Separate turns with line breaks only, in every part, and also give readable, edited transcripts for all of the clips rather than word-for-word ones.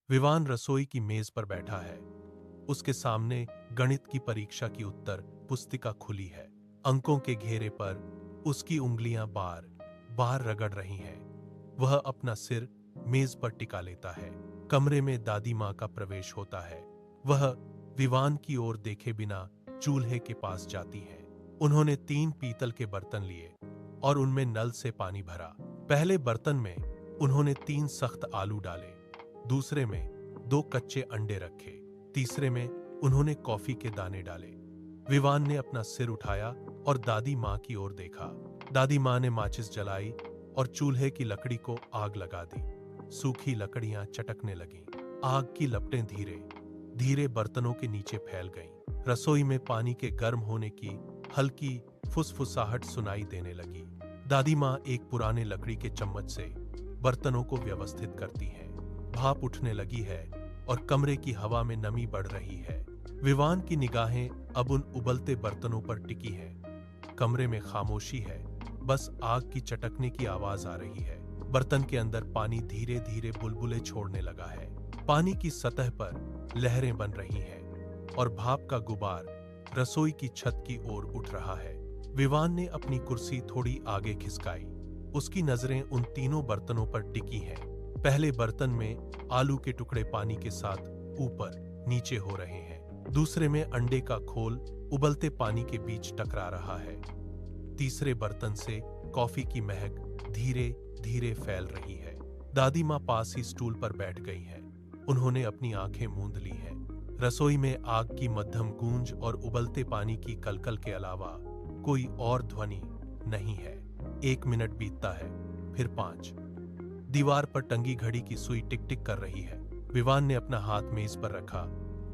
विवान रसोई की मेज पर बैठा है। उसके सामने गणित की परीक्षा की उत्तर पुस्तिका खुली है। अंकों के घेरे पर उसकी उंगलियां बार बार रगड़ रही हैं। वह अपना सिर मेज पर टिका लेता है। कमरे में दादी माँ का प्रवेश होता है। वह विवान की ओर देखे बिना चूल्हे के पास जाती हैं। उन्होंने 3 पीतल के बर्तन लिए और उनमें नल से पानी भरा। पहले बर्तन में उन्होंने 3 सख्त आलू डाले, दूसरे में 2 कच्चे अंडे रखे, तीसरे में उन्होंने कॉफी के दाने डाले। विवान ने अपना सिर उठाया और दादी माँ की ओर देखा। दादी माँ ने माचिस जलाई और चूल्हे की लकड़ी को आग लगा दी। सूखी लकड़ियां चटकने लगीं। आग की लपटें धीरे धीरे बर्तनों के नीचे फैल गईं। रसोई में पानी के गर्म होने की हल्की फुसफुसाहट सुनाई देने लगी। दादी माँ एक पुराने लकड़ी के चम्मच से बर्तनों को व्यवस्थित करती हैं। भाप उठने लगी है और कमरे की हवा में नमी बढ़ रही है। विवान की निगाहें अब उन उबलते बर्तनों पर टिकी हैं। कमरे में खामोशी है, बस आग की चटकने की आवाज आ रही है। बर्तन के अंदर पानी धीरे धीरे बुलबुले छोड़ने लगा है। पानी की सतह पर लहरें बन रही हैं और भाप का गुबार रसोई की छत की ओर उठ रहा है। विवान ने अपनी कुर्सी थोड़ी आगे खिसकाई। उसकी नजरें उन तीनों बर्तनों पर टिकी हैं। पहले बर्तन में आलू के टुकड़े पानी के साथ ऊपर नीचे हो रहे हैं। दूसरे में अंडे का खोल उबलते पानी के बीच टकरा रहा है। तीसरे बर्तन से कॉफी की महक धीरे धीरे फैल रही है। दादी माँ पास ही स्टूल पर बैठ गई हैं। उन्होंने अपनी आंखें मूंद ली हैं। रसोई में आग की मध्यम गूंज और उबलते पानी की कलकल के अलावा कोई और ध्वनि नहीं है। 1 मिनट बीतता है, फिर 5। दीवार पर टंगी घड़ी की सुई टिक टिक कर रही है। विवान ने अपना हाथ मेज पर रखा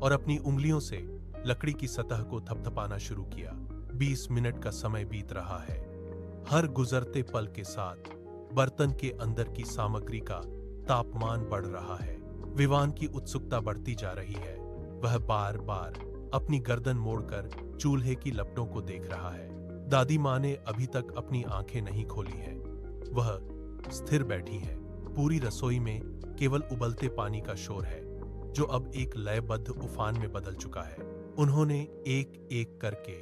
और अपनी उंगलियों से लकड़ी की सतह को थपथपाना शुरू किया। 20 मिनट का समय बीत रहा है। हर गुजरते पल के साथ बर्तन के अंदर की सामग्री का तापमान बढ़ रहा है। विवान की उत्सुकता बढ़ती जा रही है। वह बार बार अपनी गर्दन मोड़कर चूल्हे की लपटों को देख रहा है। दादी माँ ने अभी तक अपनी आंखें नहीं खोली हैं। वह स्थिर बैठी है। पूरी रसोई में केवल उबलते पानी का शोर है, जो अब एक लयबद्ध उफान में बदल चुका है। उन्होंने एक एक करके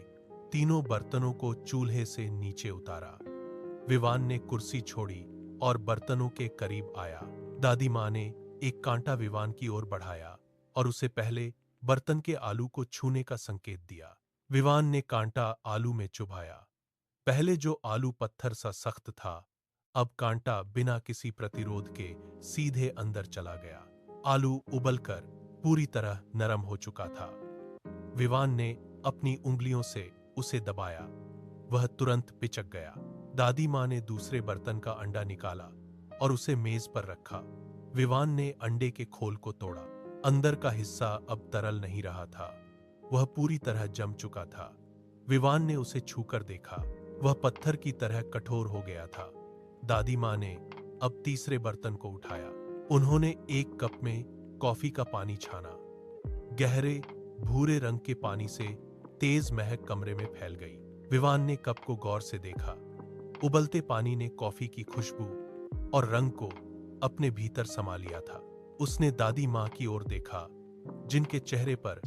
तीनों बर्तनों को चूल्हे से नीचे उतारा। विवान ने कुर्सी छोड़ी और बर्तनों के करीब आया। दादी माँ ने एक कांटा विवान की ओर बढ़ाया और उसे पहले बर्तन के आलू को छूने का संकेत दिया। विवान ने कांटा आलू में चुभाया। पहले जो आलू पत्थर सा सख्त था, अब कांटा बिना किसी प्रतिरोध के सीधे अंदर चला गया। आलू उबलकर पूरी तरह नरम हो चुका था। विवान ने अपनी उंगलियों से उसे दबाया। वह तुरंत पिचक गया। दादी माँ ने दूसरे बर्तन का अंडा निकाला और उसे मेज पर रखा। विवान ने अंडे के खोल को तोड़ा। अंदर का हिस्सा अब तरल नहीं रहा था, वह पूरी तरह जम चुका था। विवान ने उसे छूकर देखा। वह पत्थर की तरह कठोर हो गया था। दादी माँ ने अब तीसरे बर्तन को उठाया। उन्होंने एक कप में कॉफी का पानी छाना। गहरे भूरे रंग के पानी से तेज महक कमरे में फैल गई। विवान ने कप को गौर से देखा। उबलते पानी ने कॉफी की खुशबू और रंग को अपने भीतर समा लिया था। उसने दादी माँ की ओर देखा, जिनके चेहरे पर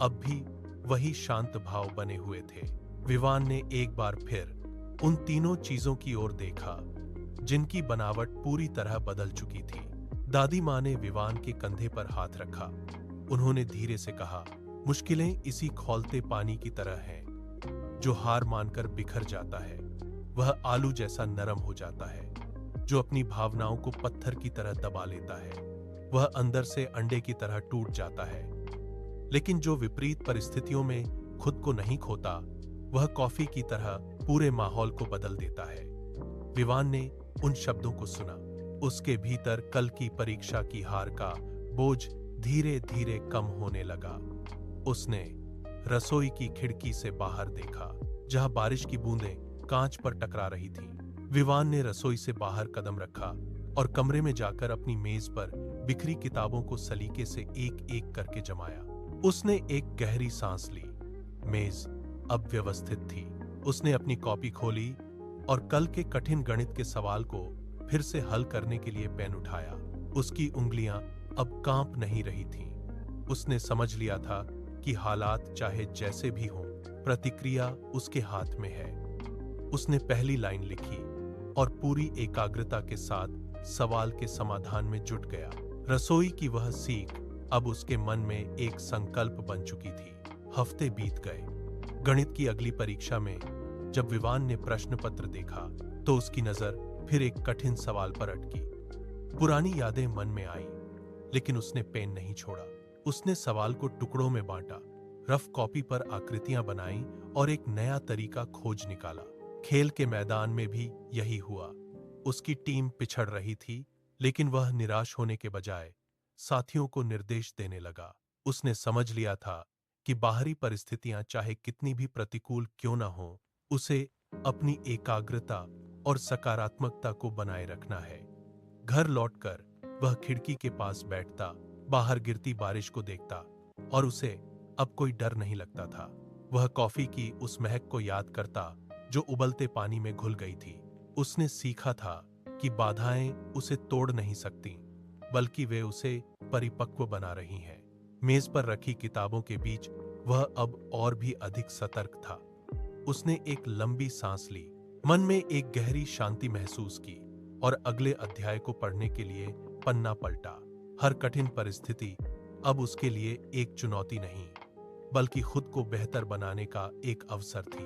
अब भी वही शांत भाव बने हुए थे। विवान ने एक बार फिर उन तीनों चीजों की ओर देखा, जिनकी बनावट पूरी तरह बदल चुकी थी। दादी माँ ने विवान के कंधे पर हाथ रखा। उन्होंने धीरे से कहा, मुश्किलें इसी खौलते पानी की तरह हैं, जो हार मानकर बिखर जाता है। वह आलू जैसा नरम हो जाता है, जो अपनी भावनाओं को पत्थर की तरह दबा लेता है। वह अंदर से अंडे की तरह टूट जाता है, लेकिन जो विपरीत परिस्थितियों में खुद को नहीं खोता, वह कॉफी की तरह पूरे माहौल को बदल देता है। विवान ने उन शब्दों को सुना। उसके भीतर कल की परीक्षा की हार का बोझ धीरे धीरे कम होने लगा। उसने रसोई की खिड़की से बाहर देखा, जहां बारिश की बूंदें कांच पर टकरा रही थीं। विवान ने रसोई से बाहर कदम रखा और कमरे में जाकर अपनी मेज पर बिखरी किताबों को सलीके से एक एक करके जमाया। उसने एक गहरी सांस ली। मेज अब व्यवस्थित थी। उसने अपनी कॉपी खोली और कल के कठिन गणित के सवाल को फिर से हल करने के लिए पेन उठाया। उसकी उंगलियां अब कांप नहीं रही थीं। उसने समझ लिया था कि हालात चाहे जैसे भी हों, प्रतिक्रिया उसके हाथ में है। उसने पहली लाइन लिखी और पूरी एकाग्रता के साथ सवाल के समाधान में जुट गया। रसोई की वह सीख अब उसके मन में एक संकल्प बन चुकी थी। हफ्ते बीत गए। गणित की अगली परीक्षा में जब विवान ने प्रश्न पत्र देखा तो उसकी नजर फिर एक कठिन सवाल पर अटकी। पुरानी यादें मन में आई, लेकिन उसने पेन नहीं छोड़ा। उसने सवाल को टुकड़ों में बांटा, रफ कॉपी पर आकृतियां बनाई और एक नया तरीका खोज निकाला। खेल के मैदान में भी यही हुआ। उसकी टीम पिछड़ रही थी, लेकिन वह निराश होने के बजाय साथियों को निर्देश देने लगा। उसने समझ लिया था कि बाहरी परिस्थितियां चाहे कितनी भी प्रतिकूल क्यों न हो, उसे अपनी एकाग्रता और सकारात्मकता को बनाए रखना है। घर लौटकर वह खिड़की के पास बैठता, बाहर गिरती बारिश को देखता और उसे अब कोई डर नहीं लगता था। वह कॉफी की उस महक को याद करता जो उबलते पानी में घुल गई थी। उसने सीखा था कि बाधाएं उसे तोड़ नहीं सकती, बल्कि वे उसे परिपक्व बना रही हैं। मेज पर रखी किताबों के बीच वह अब और भी अधिक सतर्क था। उसने एक लंबी सांस ली, मन में एक गहरी शांति महसूस की और अगले अध्याय को पढ़ने के लिए पन्ना पलटा। हर कठिन परिस्थिति अब उसके लिए एक चुनौती नहीं, बल्कि खुद को बेहतर बनाने का एक अवसर थी।